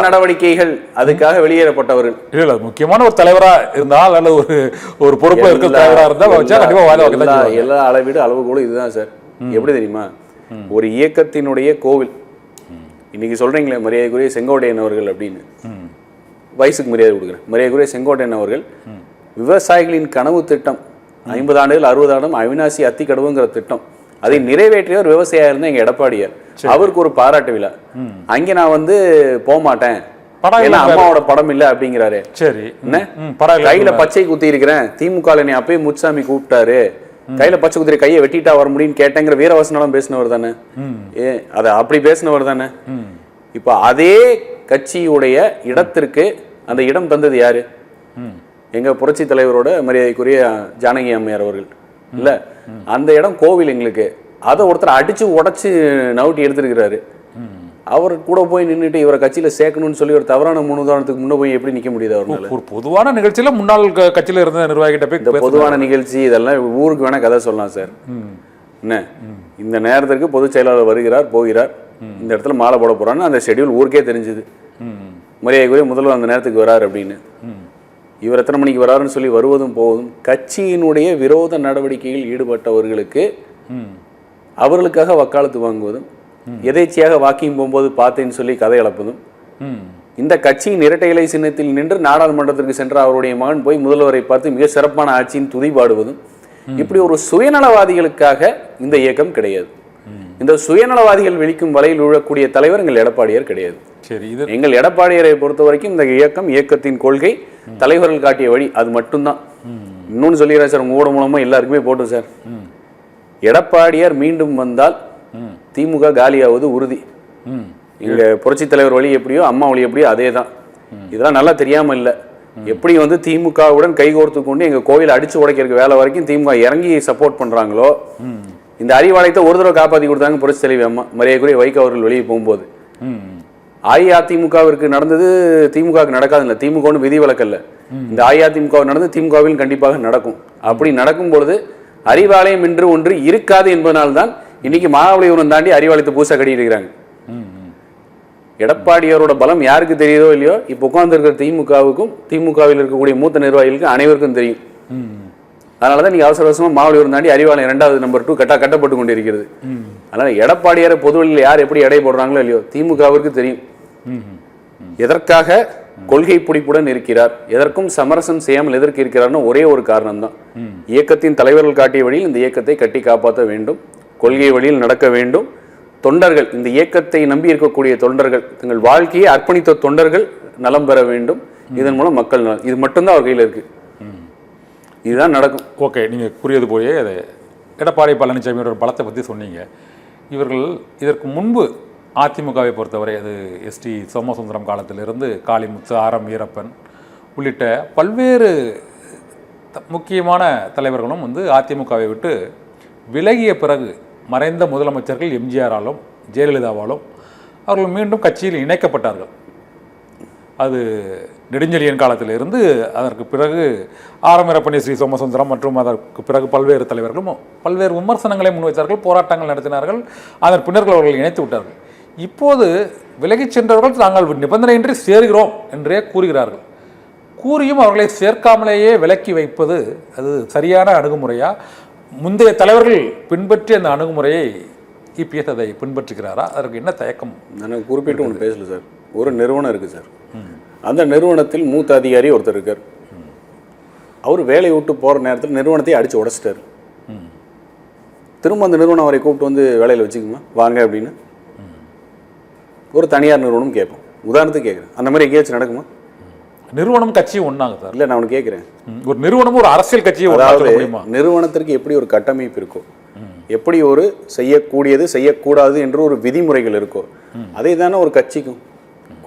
நடவடிக்கைகள் அதுக்காக வெளியேறப்பட்டவர்கள் இல்ல, முக்கியமான ஒரு தலைவரா இருந்தால் அல்லது ஒரு பொறுப்புல இருக்கிற தலைவரா இருந்தா எல்லா அளவீடு அளவுகோலும் இதுதான் சார். எப்படி தெரியுமா, ஒரு இயக்கத்தினுடைய கோவில் இன்னைக்கு சொல்றீங்களே மரியாதைக்குரிய செங்கோட்டையன் அவர்கள் அப்படின்னு, வயசுக்கு மரியாதை கொடுக்குறேன், மரியாதைக்குரிய செங்கோட்டையன் அவர்கள் விவசாயிகளின் கனவு திட்டம் 50 ஆண்டுகள் 60 ஆண்டும் அவினாசி அத்திக்கடவுங்கிற திட்டம், அதை நிறைவேற்றியவர் விவசாயியா இருந்த எங்க எடப்பாடியார். அவருக்கு ஒரு பாராட்டு விழா. அங்க நான் வந்து போக மாட்டேன், அம்மாவோட படம் இல்ல அப்படிங்கிறாரு. சரி, கையில பச்சை குத்தி இருக்கிறேன், திமுக என்னை அப்பயே முத்துசாமி கூப்பிட்டாரு, கையில பச்சை குத்திர கையை வெட்டிட்டா வர முடியும்னு கேட்டேங்கிற வீரவசனம் பேசினவர் தானே. அத அப்படி பேசினவர் தானே. இப்ப அதே கட்சியுடைய இடத்திற்கு அந்த இடம் தந்தது யாரு? எங்க புரட்சி தலைவரோட மரியாதைக்குரிய ஜானகி அம்மையார் அவர்கள் இல்ல. அந்த இடம் கோவில் எங்களுக்கு. அதை ஒருத்தர் அடிச்சு உடைச்சு நவுட்டி எடுத்திருக்கிறாரு. அவர் கூட போய் நின்றுட்டு இவரை கட்சியில சேர்க்கணும்னு சொல்லி ஒரு தவறான முன்னுதாரணத்துக்கு முன்ன போய் எப்படி நிக்க முடியுது அவரால்? ஒரு பொதுவான நிகழ்ச்சியில முன்னாள் கட்சியில இருந்த நிர்வாகிகிட்ட போய் இந்த பொதுவான நிகழ்ச்சி இதெல்லாம் ஊருக்கு வேணா கதை சொல்லலாம் சார். என்ன இந்த நேரத்திற்கு பொதுச் செயலாளர் வருகிறார் போகிறார், இந்த இடத்துல மாலை போட போறான்னு அந்த ஷெட்யூல் ஊருக்கே தெரிஞ்சுது. மரியாதைக்குரிய முதல்வர் அந்த நேரத்துக்கு வராரு அப்படின்னு. இவர் எத்தனை மணிக்கு வராருன்னு சொல்லி வருவதும் போவதும் கட்சியினுடைய விரோத நடவடிக்கையில் ஈடுபட்டவர்களுக்கு அவர்களுக்காக வக்காலத்து வாங்குவதும், எதேச்சியாக வாக்கிங் போகும்போது பார்த்தேன்னு சொல்லி கதை அளப்பதும், இந்த கட்சியின் இரட்டை இலை சின்னத்தில் நின்று நாடாளுமன்றத்திற்கு சென்ற அவருடைய மகன் போய் முதல்வரை பார்த்து மிக சிறப்பான ஆட்சியின் துதிபாடுவதும், இப்படி ஒரு சுயநலவாதிகளுக்காக இந்த இயக்கம் கிடையாது. இந்த சுயநலவாதிகள் வெளிக்கும் வலையில் விழக்கூடிய தலைவர் எங்கள் எடப்பாடியார் கிடையாது. சரி, எங்கள் எடப்பாடியாரை பொறுத்த வரைக்கும் இந்த இயக்கத்தின் கொள்கை, தலைவர்கள் காட்டிய வழி, அது மட்டும்தான். இன்னொன்னு சொல்லிடுறேன் சார், உங்க ஊடகம் மூலமா எல்லாருக்குமே போட்டோம் சார். எடப்பாடியார் மீண்டும் வந்தால் திமுக காலியாவது உறுதி. இங்க புரட்சி தலைவர் வழி எப்படியோ, அம்மா வழி எப்படியோ அதே தான். இதெல்லாம் நல்லா தெரியாம இல்லை. எப்படி வந்து திமுகவுடன் கைகோர்த்து கொண்டு எங்க கோயிலை அடிச்சு உடைக்கிறதுக்கு வேலை வரைக்கும் திமுக இறங்கி சப்போர்ட் பண்றாங்களோ, இந்த அறிவாலயத்தை ஒரு தடவை காப்பாற்றி கொடுத்தாங்க புரட்சி தலைவி அம்மா மரியாதைக்குரிய வைகோ அவர்கள் வெளியே போகும்போது. அஇஅதிமுகவிற்கு நடந்தது திமுகவுக்கு நடக்காதுல்ல, திமுக ஒன்றும் விதி விலக்கல்ல. இந்த அஇஅதிமுக நடந்து திமுகவில் கண்டிப்பாக நடக்கும். அப்படி நடக்கும் பொழுது அறிவாலயம் என்று ஒன்று இருக்காது என்பதனால்தான் இன்னைக்கு மகாபலிபுரம் தாண்டி அறிவாலயத்தை பூசா கட்டியிருக்கிறாங்க. எடப்பாடியாரோட பலம் யாருக்கு தெரியுதோ இல்லையோ, இப்போ உட்கார்ந்து இருக்கிற திமுகவுக்கும் திமுகவில் இருக்கக்கூடிய மூத்த நிர்வாகிகளுக்கும் அனைவருக்கும் தெரியும். அதனாலதான் நீங்க அவசர அவசரமா மகாபலிபுரம் தாண்டி அறிவாலயம் 2வது நம்பர் 2 கட்டப்பட்டு கொண்டிருக்கிறது. அதனால எடப்பாடியாரை பொதுவெளியில் யார் எப்படி எடை போடுறாங்களோ இல்லையோ திமுகவிற்கு தெரியும் எதற்காக கொள்கை பிடிப்புடன் இருக்கிறார், எதற்கும் சமரசம் செய்யாமல் எதற்கு இருக்கிறார்னு ஒரே ஒரு காரணம் தான். இயக்கத்தின் தலைவர்கள் காட்டிய வழியில் இந்த இயக்கத்தை கட்டி காப்பாற்ற வேண்டும், கொள்கை வழியில் நடக்க வேண்டும். தொண்டர்கள், இந்த இயக்கத்தை நம்பி இருக்கக்கூடிய தொண்டர்கள், தங்கள் வாழ்க்கையை அர்ப்பணித்த தொண்டர்கள் நலம் பெற வேண்டும். இதன் மூலம் மக்கள் நலம், இது மட்டும்தான் அவர் கையில் இருக்கு. இதுதான் நடக்கும். ஓகே, நீங்கள் கூறியது போயே அதை எடப்பாடி பழனிசாமியோட பலத்தை பற்றி சொன்னீங்க. இவர்கள் இதற்கு முன்பு அதிமுகவை பொறுத்தவரை அது எஸ்டி சோமசுந்தரம் காலத்திலிருந்து காளிமுத்து, ஆரம் வீரப்பன் உள்ளிட்ட பல்வேறு முக்கியமான தலைவர்களும் வந்து அதிமுகவை விட்டு விலகிய பிறகு மறைந்த முதலமைச்சர்கள் எம்ஜிஆராலும் ஜெயலலிதாவாலும் அவர்கள் மீண்டும் கட்சியில் இணைக்கப்பட்டார்கள். அது நெடுஞ்செழியன் காலத்திலிருந்து அதற்கு பிறகு ஆரம் வீரப்பன், ஸ்ரீ சோமசுந்தரம் மற்றும் அதற்கு பிறகு பல்வேறு தலைவர்களும் பல்வேறு விமர்சனங்களை முன்வைத்தார்கள், போராட்டங்கள் நடத்தினார்கள். அதன் பின்னர்கள் அவர்கள் இணைத்து விட்டார்கள். இப்போது விலகிச் சென்றவர்கள் தாங்கள் நிபந்தனையின்றி சேர்கிறோம் என்றே கூறுகிறார்கள். கூறியும் அவர்களை சேர்க்காமலேயே விலக்கி வைப்பது அது சரியான அணுகுமுறையா? முந்தைய தலைவர்கள் பின்பற்றிய அந்த அணுகுமுறையை இபிஎஸ் அதை பின்பற்றுகிறாரா? அதற்கு என்ன தயக்கம்? எனக்கு குறிப்பிட்டு ஒன்று பேசல சார். ஒரு நிறுவனம் இருக்குது சார், அந்த நிறுவனத்தில் மூத்த அதிகாரி ஒருத்தர் இருக்கார். அவர் வேலையை விட்டு போகிற நேரத்தில் நிறுவனத்தை அடித்து உடைச்சிட்டார். திரும்ப அந்த நிறுவனம் அவரை கூப்பிட்டு வந்து வேலையில் வச்சுக்குமா வாங்க அப்படின்னு ஒரு தனியார் நிறுவனம் கேட்போம். உதாரணத்துக்கு கேட்குறேன், அந்த மாதிரி எங்கேயாச்சும் நடக்குமா? நிறுவனம் கட்சியும் ஒன்றாங்க சார். இல்லை, நான் ஒன்று கேட்குறேன், ஒரு நிறுவனமும் ஒரு அரசியல் கட்சியும், அதாவது நிறுவனத்திற்கு எப்படி ஒரு கட்டமைப்பு இருக்கோ, எப்படி ஒரு செய்யக்கூடியது செய்யக்கூடாது என்று ஒரு விதிமுறைகள் இருக்கோ, அதே தானே ஒரு கட்சிக்கும்.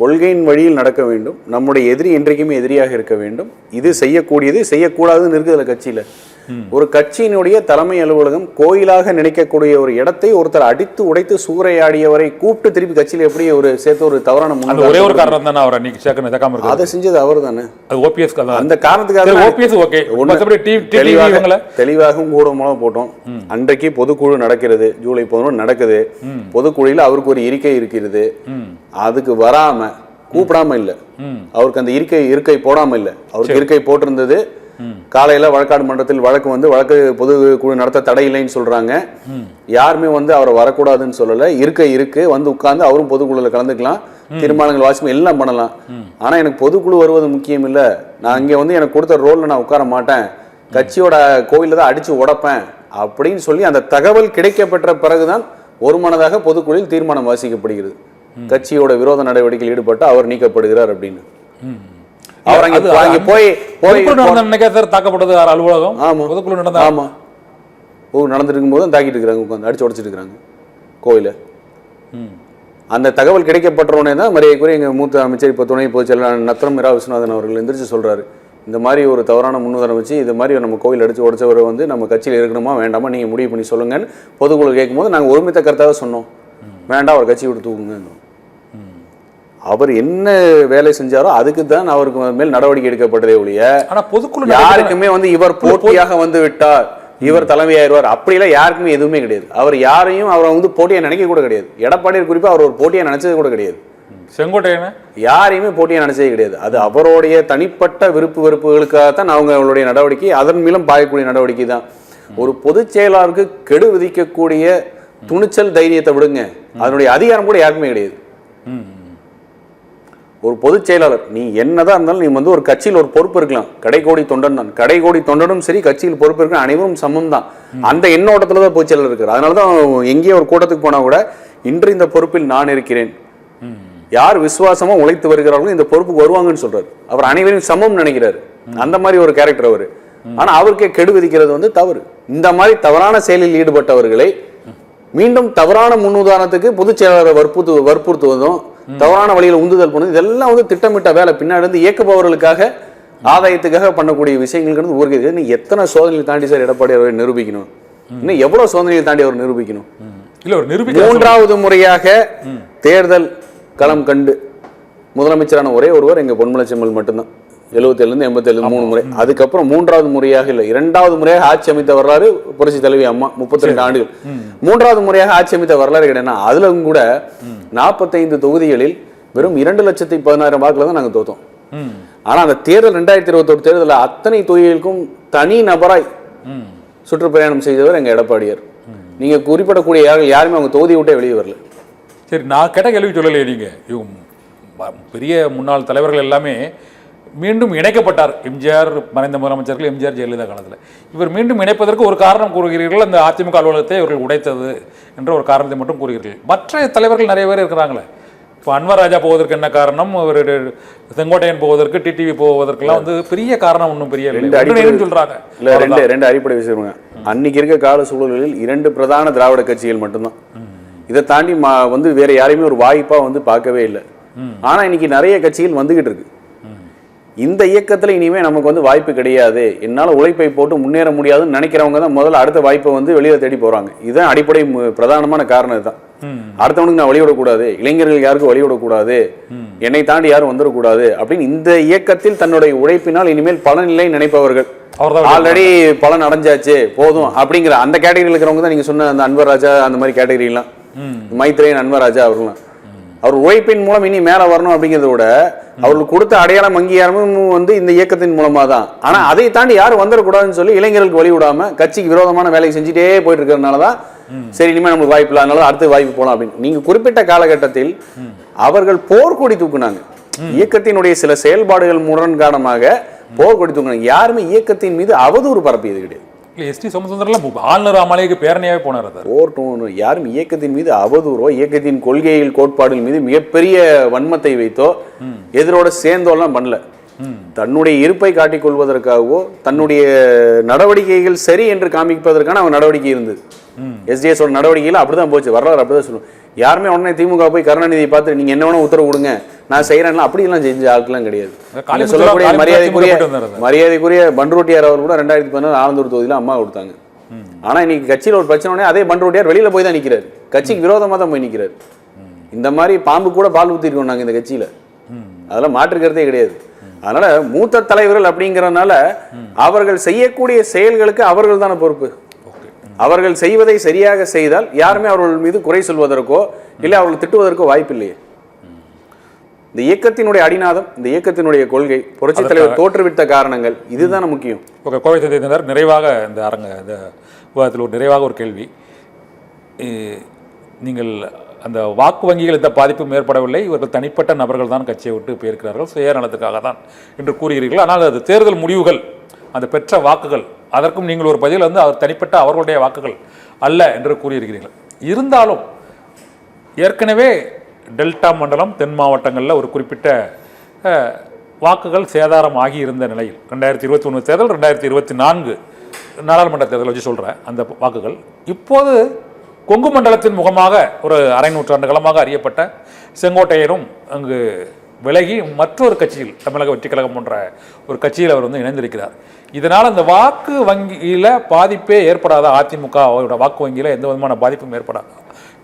கொள்கையின் வழியில் நடக்க வேண்டும். நம்முடைய எதிரி என்றைக்குமே எதிரியாக இருக்க வேண்டும். இது செய்யக்கூடியது செய்யக்கூடாதுன்னு இருக்குது கட்சியில். ஒரு கட்சியினுடைய தலைமை அலுவலகம் கோயிலாக நினைக்கக்கூடிய ஒரு இடத்தை ஒருத்தர் அடித்து உடைத்து சூறையாடியவரை கூப்பிட்டு திருப்பி கட்சியில் எப்படி ஒரு சேர்த்து ஒரு தவறான ஒரே ஒரு காரணம் தானே அவரை நீங்க சேர்க்கணும். அதை செஞ்சது அவர் தானே. ஓபிஎஸ் அந்த காரணத்துக்காக தெளிவாகவும் கூட மூலம் போட்டோம். அன்றைக்கு பொதுக்குழு நடக்கிறது, ஜூலை 11 நடக்குது. பொதுக்குழுவில் அவருக்கு ஒரு இருக்கை இருக்கிறது. அதுக்கு வராம கூப்பிடாம இல்ல, அவருக்கு அந்த இருக்கை போடாம இல்ல, அவருக்கு இருக்கை போட்டிருந்தது. காலையில வழக்காடு மன்றத்தில் வழக்கு வந்து வழக்கு பொதுக்குழு நடத்த தடை இல்லைன்னு சொல்றாங்க. யாருமே வந்து அவரை வரக்கூடாதுன்னு சொல்லல. இருக்கு வந்து உட்கார்ந்து அவரும் பொதுக்குழுல கலந்துக்கலாம், தீர்மானங்கள் வாசிக்கும் எல்லாம் பண்ணலாம். ஆனா எனக்கு பொதுக்குழு வருவது முக்கியம் இல்ல, நான் இங்க வந்து எனக்கு கொடுத்த ரோல்ல நான் உட்கார மாட்டேன், கட்சியோட கோயில தான் அடிச்சு உடைப்பேன் அப்படின்னு சொல்லி அந்த தகவல் கிடைக்கப்பெற்ற பிறகுதான் ஒரு மனதாக பொதுக்குழுவில் தீர்மானம் வாசிக்கப்படுகிறது. கட்சியோட விரோத நடவடிக்கையில் ஈடுபட்டு அவர் நீக்கப்படுகிறார் அப்படின்னு. நடந்திருக்கும் போது தாக்கிட்டு இருக்காங்க, உட்காந்து அடிச்சு உடைச்சிட்டு இருக்காங்க கோயில. அந்த தகவல் கிடைக்கப்பட்டவனே தான் மரியாதைக்குரிய எங்க மூத்த அமைச்சர் இப்ப துணை பொதுச் செயலாளர் நத்தம் இரா விஸ்வநாதன் அவர்கள் எந்திரிச்சு சொல்றாரு, இந்த மாதிரி ஒரு தவறான முன்னுதாரணம் வச்சு இது மாதிரி நம்ம கோயில் அடிச்சு உடைச்சவரை வந்து நம்ம கட்சியில் இருக்கணுமா வேண்டாமா நீங்க முடிவு பண்ணி சொல்லுங்கன்னு பொதுக்குழு கேட்கும்போது நாங்கள் ஒருமித்த கருத்தாக சொன்னோம், வேண்டாம் அவர் கட்சி விட்டு தூக்குங்க. அவர் என்ன வேலை செஞ்சாரோ அதுக்கு தான் அவருக்கு மேல் நடவடிக்கை எடுக்கப்பட்டதே ஒழிய யாருக்குமே வந்து இவர் போட்டியாக வந்து விட்டார், இவர் தலைமையாயிருவார், அப்படிலாம் யாருக்குமே எதுவுமே கிடையாது. அவர் யாரையும் அவரை வந்து போட்டியை நினைக்க கூட கிடையாது. எடப்பாடியார் குறிப்பாக அவர் ஒரு போட்டியை நினைச்சது கூட கிடையாது. செங்கோட்டையன யாரையுமே போட்டியை நினைச்சதே கிடையாது. அது அவருடைய தனிப்பட்ட விருப்பு வெறுப்புகளுக்காகத்தான் அவங்களுடைய நடவடிக்கை, அதன் மூலம் பாயக்கூடிய நடவடிக்கை தான். ஒரு பொதுச் செயலாளருக்கு கெடு விதிக்கக்கூடிய துணிச்சல் தைரியத்தை விடுங்க, அதனுடைய அதிகாரம் கூட யாருக்குமே கிடையாது. ஒரு பொதுச் செயலாளர் நீ என்னதான் இருந்தாலும் நீ வந்து ஒரு கட்சியில் ஒரு பொறுப்பு இருக்கலாம். கடைகோடி தொண்டன் தான், கடைகோடி தொண்டனும் சரி, கட்சியில் பொறுப்பு இருக்க அனைவரும் சமம் தான். அந்த எண்ணோட்டத்துல தான் பொதுச் செயலாளர் இருக்காரு. அதனாலதான் எங்கேயோ ஒரு கூட்டத்துக்கு போனா கூட இன்று இந்த பொறுப்பில் நான் இருக்கிறேன், யார் விசுவாசமா உழைத்து வருகிறார்களோ இந்த பொறுப்புக்கு வருவாங்கன்னு சொல்றாரு. அவர் அனைவரையும் சமம் நினைக்கிறாரு. அந்த மாதிரி ஒரு கேரக்டர் அவரு. ஆனா அவருக்கே கெடு விதிக்கிறது வந்து தவறு. இந்த மாதிரி தவறான செயலில் ஈடுபட்டவர்களை மீண்டும் தவறான முன்னுதாரணத்துக்கு பொதுச் செயலாளரை வற்புறுத்துவதும், தவறான வழியில் உந்துதல் பண்ணுவது, இதெல்லாம் வந்து திட்டமிட்ட வேலை. பின்னாடி இருந்து இயக்குபவர்களுக்காக ஆதாயத்துக்காக பண்ணக்கூடிய விஷயங்களுக்கு ஊருக்கு நீ எத்தனை சோதனைகள் தாண்டி சார் எடப்பாடி அவரை நிரூபிக்கணும்? இன்னும் எவ்வளவு சோதனைகள் தாண்டி அவர் நிரூபிக்கணும்? இல்ல ஒரு மூன்றாவது முறையாக தேர்தல் களம் கண்டு முதலமைச்சரான ஒரே ஒருவர் எங்க பொன்மலச்செம்மல் மட்டும்தான். 77 இருந்து 87 3 முறை. அதுக்கப்புறம் மூன்றாவது முறையாக இல்லை, இரண்டாவது முறையாக ஆட்சி அமைத்த வரலாறு புரட்சி தலைவி அம்மா 32 ஆண்டுகள். மூன்றாவது முறையாக ஆட்சி அமைத்த வரலாறு கிடையாது. அதுல கூட 45 தொகுதிகளில் வெறும் 2,16,000 வாக்குல தான் நாங்க தோத்தோம். ஆனா அந்த தேர்தல் 2021 தேர்தலில் அத்தனை தொகுதிகளுக்கும் தனி நபராய் சுற்றுப்பயணம் செய்தவர் எங்க எடப்பாடியார். நீங்க குறிப்பிடக்கூடிய யாருமே அவங்க தொகுதியை விட்டே வெளியே வரல. சரி, நான் கேட்ட கேள்வி சொல்லலையே நீங்க. பெரிய முன்னாள் தலைவர்கள் எல்லாமே மீண்டும் இணைக்கப்பட்டார். எம்ஜிஆர் மறைந்த முதலமைச்சர்கள், எம்ஜிஆர் ஜெயலலிதா காலத்தில். இவர் மீண்டும் இணைப்பதற்கு ஒரு காரணம் கூறுகிறீர்கள், அந்த அதிமுக அலுவலகத்தை இவர்கள் உடைத்தது என்ற ஒரு காரணத்தை மட்டும் கூறுகிறீர்கள். மற்ற தலைவர்கள் நிறைய பேர் இருக்கிறாங்களே. இப்போ அன்வர் ராஜா போவதற்கு என்ன காரணம், ஒரு செங்கோட்டையன் போவதற்கு, டிடிவி போவதற்கெல்லாம் வந்து பெரிய காரணம் ஒன்றும் பெரிய சொல்றாங்க. இல்ல, ரெண்டு அடிப்படை விஷயம். அன்னைக்கு இருக்க கால சூழலில் 2 பிரதான திராவிட கட்சிகள் மட்டும்தான். இதை தாண்டி வந்து வேற யாரையுமே ஒரு வாய்ப்பா வந்து பார்க்கவே இல்லை. ஆனா இன்னைக்கு நிறைய கட்சிகள் வந்துகிட்டு இருக்கு. இந்த இயக்கத்துல இனிமே நமக்கு வந்து வாய்ப்பு கிடையாது, என்னால உழைப்பை போட்டு முன்னேற முடியாதுன்னு நினைக்கிறவங்க தான் முதல்ல அடுத்த வாய்ப்பை வந்து வெளியில தேடி போறாங்க. இதுதான் அடிப்படை பிரதானமான காரணம். இதுதான் அடுத்தவனுக்கு நான் வழிவிடக்கூடாது, இளைஞர்கள் யாருக்கும் வழிவிடக்கூடாது, என்னை தாண்டி யாரும் வந்துடக்கூடாது அப்படின்னு இந்த இயக்கத்தில் தன்னுடைய உழைப்பினால் இனிமேல் பலன் இல்லை நினைப்பவர்கள், ஆல்ரெடி பலன் அடைஞ்சாச்சு போதும் அப்படிங்கிற அந்த கேட்டகரியில் இருக்கிறவங்க தான் நீங்க சொன்ன அந்த அன்வர் ராஜா, அந்த மாதிரி கேட்டகரிலாம், மைத்ரேயன் அன்வராஜா அவர்களாம். அவர் உழைப்பின் மூலம் இனி மேல வரணும் அப்படிங்கிறத விட அவர்களுக்கு கொடுத்த அடையாளம் அங்கீகாரமும் வந்து இந்த இயக்கத்தின் மூலமா தான். ஆனா அதை தாண்டி யாரும் வந்துடக்கூடாதுன்னு சொல்லி இளைஞர்களுக்கு வழி விடாம கட்சிக்கு விரோதமான வேலையை செஞ்சுட்டே போயிட்டு இருக்கிறதுனாலதான் சரி இனிமே நம்மளுக்கு வாய்ப்பு இல்லை, அதனால அடுத்த வாய்ப்பு போகலாம் அப்படின்னு. நீங்க குறிப்பிட்ட காலகட்டத்தில் அவர்கள் போர்க்கொடி தூக்குனாங்க. இயக்கத்தினுடைய சில செயல்பாடுகள் முரண் காரணமாக போர்க்கொடி தூக்குனாங்க. யாருமே இயக்கத்தின் மீது அவதூறு பரப்பியது கிடையாது. எஸ்டி சோமசுந்தரம் ஆளுநர் அமலைக்கு பேரணியாவே போனார். யாரும் இயக்கத்தின் மீது அவதூறோ, இயக்கத்தின் கொள்கைகள் கோட்பாடுகள் மீது மிகப்பெரிய வன்மத்தை வைத்தோ எதிரோட சேர்ந்தோலாம் பண்ணல. தன்னுடைய இருப்பை காட்டிக் கொள்வதற்காகவோ தன்னுடைய நடவடிக்கைகள் சரி என்று காமிப்பதற்கான அவன் நடவடிக்கை இருந்தது. எஸ்டிஎஸோட நடவடிக்கைகள் அப்படிதான் போச்சு. வரலாறு அப்படிதான் சொல்லுவோம். யாருமே உடனே திமுக போய் கருணாநிதியை பார்த்து நீங்க என்ன வேணா உத்தரவு கொடுங்க நான் செய்யறேன் அப்படிலாம் செஞ்ச ஆட்கள்லாம் கிடையாது. சொல்லக்கூடிய மரியாதைக்குரிய பன்ருட்டியார் அவர் கூட 2014 ஆலந்தூர் தொகுதியில அம்மா கொடுத்தாங்க. ஆனா இன்னைக்கு கட்சியில ஒரு பிரச்சனை, அதே பன்ருட்டியார் வெளியில போய் தான் நிக்கிறாரு, கட்சிக்கு விரோதமா தான் போய் நிக்கிறாரு. இந்த மாதிரி பாம்பு கூட பால் ஊத்திருக்கோம் நாங்க இந்த கட்சியில, அதெல்லாம் மாற்றுக்கிறதே கிடையாது. அதனால மூத்த தலைவர்கள் அப்படிங்கறதுனால அவர்கள் செய்யக்கூடிய செயல்களுக்கு அவர்கள் தானே பொறுப்பு. அவர்கள் செய்வதை சரியாக செய்தால் யாருமே அவர்கள் மீது குறை சொல்வதற்கோ இல்லை அவர்கள் திட்டுவதற்கோ வாய்ப்பு இல்லையே. இந்த இயக்கத்தினுடைய அடிநாதம், இந்த இயக்கத்தினுடைய கொள்கை, புரட்சி தலைவர் தோற்றுவித்த காரணங்கள், இதுதான் முக்கியம். ஓகே, கோவை சத்தியத்தினர் நிறைவாக இந்த விவாதத்தில் ஒரு நிறைவாக ஒரு கேள்வி. நீங்கள் அந்த வாக்கு வங்கிகள் இந்த பாதிப்பும் ஏற்படவில்லை, இவர்கள் தனிப்பட்ட நபர்கள் தான் கட்சியை விட்டு போயிருக்கிறார்கள், சுயநலத்துக்காக தான் என்று கூறுகிறீர்கள். ஆனால் அது தேர்தல் முடிவுகள், அந்த பெற்ற வாக்குகள், அதற்கும் நீங்கள் ஒரு பதில் வந்து அவர் தனிப்பட்ட அவர்களுடைய வாக்குகள் அல்ல என்று கூறியிருக்கிறீர்கள். இருந்தாலும் ஏற்கனவே டெல்டா மண்டலம், தென் மாவட்டங்களில் ஒரு குறிப்பிட்ட வாக்குகள் சேதாரம் ஆகி இருந்த நிலையில் 2021 தேர்தல், 2024 நாடாளுமன்ற தேர்தல் வச்சு சொல்கிறேன், அந்த வாக்குகள் இப்போது கொங்கு மண்டலத்தின் முகமாக ஒரு அரை நூற்றாண்டு காலமாக அறியப்பட்ட செங்கோட்டையரும் அங்கு விலகி மற்றொரு கட்சியில், தமிழக வெற்றி கழகம் போன்ற ஒரு கட்சியில் அவர் வந்து இணைந்திருக்கிறார். இதனால் அந்த வாக்கு வங்கியில் பாதிப்பே ஏற்படாத, அதிமுக வாக்கு வங்கியில் எந்த விதமான பாதிப்பும் ஏற்படாது.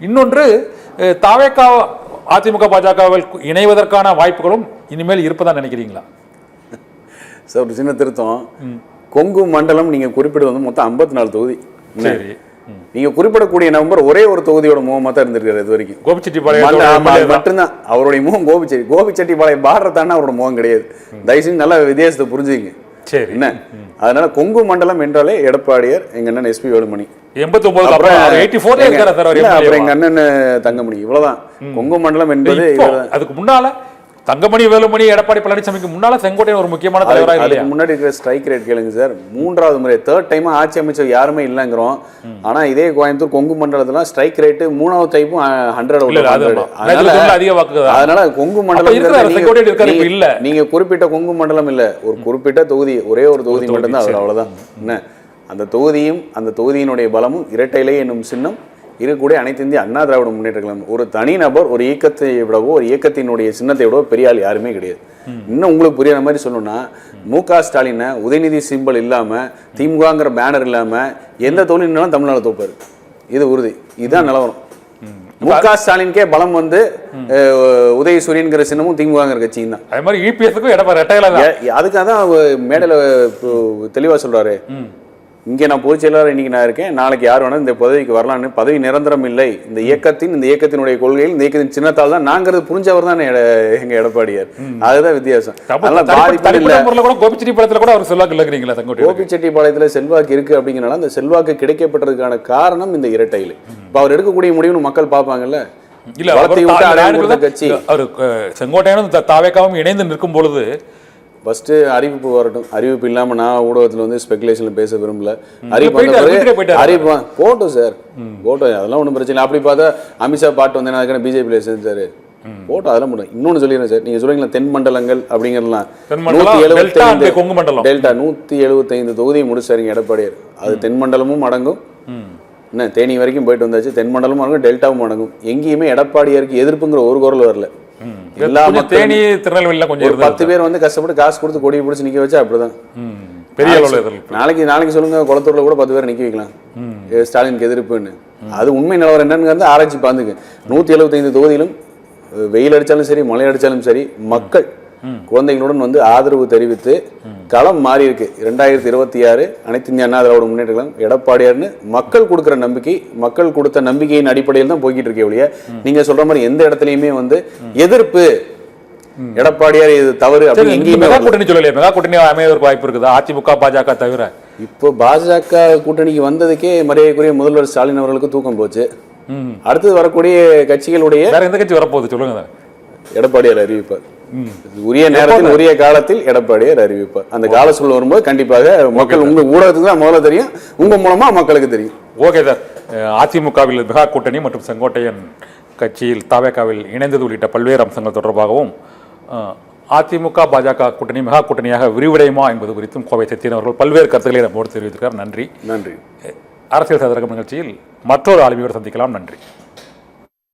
இன்னொன்று, தாவேகா அதிமுக பாஜகவில் இணைவதற்கான வாய்ப்புகளும் இனிமேல் இருப்பதா நினைக்கிறீங்களா? சார் ஒரு சின்ன திருத்தம், கொங்கு மண்டலம் நீங்க குறிப்பிடுவது வந்து மொத்தம் 54 தொகுதி. சரி. நீங்க குறிப்பிடக்கூடிய நம்பர் ஒரே ஒரு தொகுதியோட முகமா தான் இருந்திருக்காரு இது வரைக்கும். கோபிச்செட்டிப்பாளையம் மட்டும்தான் அவருடைய முகம். கோபிச்செட்டிப்பாளையம் பார்டர் தானே அவரோட முகம் கிடையாது. தயவுசெய்து நல்ல வித்தியாசத்தை புரிஞ்சுங்க. சரி. என்ன அதனால கொங்கு மண்டலம் என்றாலே எடப்பாடியார், எங்க அண்ணன் எஸ்பி வேலுமணி. 89 அப்புறம் எங்க அண்ணன் தங்கமணி. இவ்வளவுதான் கொங்கு மண்டலம் என்பது. அதுக்கு முன்னால தங்கமணி, வேலுமணி, எடப்பாடி பழனிசாமிக்கு முன்னால செங்கோட்டையன் ஒரு முக்கியமான தலைவராக இல்லையா? முன்னாடி இருக்கிற ஸ்ட்ரைக் ரேட் கேளுங்க சார். 3வது முறை 3rd டைம் ஆட்சி அமைச்சர் யாருமே இல்லைங்கிறோம். ஆனா இதே கோயம்புத்தூர் கொங்கு மண்டலத்துல ஸ்ட்ரைக் ரேட்டு 3வது டைப்பும் 100. அதனால கொங்கு மண்டலம் இல்ல, நீங்க குறிப்பிட்ட கொங்கு மண்டலம் இல்ல, ஒரு குறிப்பிட்ட தொகுதி, ஒரே ஒரு தொகுதி மட்டும்தான் அவர். அவ்வளவுதான். என்ன அந்த தொகுதியும் அந்த தொகுதியினுடைய பலமும் இரட்டையிலே என்னும் சின்னம் இருக்கக்கூடிய அனைத்து இந்திய அண்ணா திராவிட முன்னேற்ற கழகம். ஒரு தனிநபர் ஒரு இயக்கத்தை விடவோ ஒரு இயக்கத்தினுடைய சின்னத்தை விடவோ பெரிய ஆள் யாருமே கிடையாது. இன்னும் உங்களுக்கு புரியாத மாதிரி சொல்லணும்னா, மு.க. ஸ்டாலினை உதயநிதி சிம்பல் இல்லாம, திமுகங்கிற பேனர் இல்லாம எந்த தொழில்னாலும் தமிழ்நாடு தோப்பாரு. இது உறுதி. இதுதான் நிலவரம். மு.க. ஸ்டாலினுக்கே பலம் வந்து உதயசூரியன்கிற சின்னமும் திமுகங்கிற கட்சியும் தான். அதே மாதிரி இபிஎஸ்க்கு அதுக்காக தான் மேடையில தெளிவா சொல்றாரு, இங்கே நான் பொதுச் செயலாளர் இன்னைக்கு நான் இருக்கேன், நாளைக்கு யார் வேணாலும் இந்த பதவிக்கு வரலான்னு. பதவி நிரந்தரம் இல்லை. இந்த இயக்கத்தினுடைய கொள்கையில், இந்த இயக்கத்தின் சின்னத்தால் தான் நாங்கிறது புரிஞ்சவர் தான் எங்க எடப்பாடியார். அதுதான் வித்தியாசம். கோபிச்செட்டிப்பாளையத்துல செல்வாக்கு இருக்கு அப்படிங்கிறனால அந்த செல்வாக்கு கிடைக்கப்பட்டதுக்கான காரணம் இந்த இரட்டையில். இப்ப அவர் எடுக்கக்கூடிய முடிவுன்னு மக்கள் பார்ப்பாங்கல்ல. கட்சி அவர் செங்கோட்டையனும் தாவேக்காவும் இணைந்து நிற்கும் பொழுது ஃபர்ஸ்ட் அறிவிப்பு வரட்டும். அறிவிப்பு இல்லாம நான் ஊடகத்தில் வந்து ஸ்பெகுலேஷன்ல பேச விரும்பல. அறிவிப்பு போட்டோம் சார், போட்டோம், அதெல்லாம் ஒன்றும் பிரச்சனை இல்லை. அப்படி பார்த்தா அமித்ஷா பாட்டு வந்து அதுக்கான பிஜேபியில செஞ்சாரு, போட்டோ அதெல்லாம் முடியும். இன்னொன்னு சொல்லிடுறேன் சார், நீங்க சொல்றீங்களா தென் மண்டலங்கள் அப்படிங்கிறதுலாம், 175 டெல்டா 175 தொகுதியை முடிச்சாருங்க எடப்பாடியார். அது தென் மண்டலமும் அடங்கும். என்ன தேனி வரைக்கும் போயிட்டு வந்தாச்சு, தென் மண்டலமும் அடங்கும், டெல்டாவும் அடங்கும். எங்கேயுமே எடப்பாடியாருக்கு எதிர்ப்புங்கிற ஒரு குரல் வரல. தேனி திருநெல்வேலியில கொஞ்சம் 10 பேர் வந்து கஷ்டப்பட்டு காசு கொடுத்து கொடியை பிடிச்சி நிக்க வச்சா அப்படிதான் பெரிய நாளைக்கு சொல்லுங்க, குளத்தூர்ல கூட 10 பேர் நிக்க வைக்கலாம் ஸ்டாலினுக்கு எதிர்ப்புன்னு. அது உண்மை நிலவரம் என்னன்னு ஆராய்ச்சி பார்த்துக்கு. 175 தொகுதியிலும் வெயில் அடிச்சாலும் சரி, மழை அடிச்சாலும் சரி, மக்கள் குழந்தைகளுடன் வந்து ஆதரவு தெரிவித்து களம் மாறி இருக்கு. 2026 அனைத்து இந்திய அண்ணா திராவிட முன்னேற்ற கழகம் எடப்பாடியார்னு மக்கள் கொடுக்குற நம்பிக்கை, மக்கள் கொடுத்த நம்பிக்கையின் அடிப்படையில் தான் போய்கிட்டு இருக்கே ஒழிய நீங்க சொல்ற மாதிரி எந்த இடத்துலயுமே வந்து எதிர்ப்பு எடப்பாடியார் இது தவறு அப்படி எங்கேயுமே கூட்டணி சொல்லலையே. மெகா கூட்டணி அமைவதற்கு வாய்ப்பு இருக்குது அதிமுக பாஜக தவிர. இப்போ பாஜக கூட்டணிக்கு வந்ததுக்கே மரியாதைக்குரிய முதல்வர் ஸ்டாலின் அவர்களுக்கு தூக்கம் போச்சு. அடுத்தது வரக்கூடிய கட்சிகளுடைய வேற எந்த கட்சி வரப்போகுது சொல்லுங்க. எடப்பாடியார் அறிவிப்பார். உரிய நேரத்தில் உரிய காலத்தில் எடப்பாடியார் அறிவிப்பார். அந்த கால சூழல் வரும்போது கண்டிப்பாக மக்கள் உங்க ஊடகத்துக்கு தான் முதல்ல தெரியும், உங்க மூலமா மக்களுக்கு தெரியும். Okay sir. அதிமுகவில் மெகா கூட்டணி மற்றும் செங்கோட்டையன் கட்சியில் தாவேகாவில் இணைந்தது உள்ளிட்ட பல்வேறு அம்சங்கள் தொடர்பாகவும் அதிமுக பாஜக கூட்டணி மெகா கூட்டணியாக விரிவடையுமா என்பது குறித்தும் கோவை சத்தியன் அவர்கள் பல்வேறு கருத்துக்களை நம்மோடு தெரிவித்திருக்கிறார். நன்றி. நன்றி. அரசியல் சதுரகம் நிகழ்ச்சியில் மற்றொரு ஆளுமையோடு சந்திக்கலாம். நன்றி.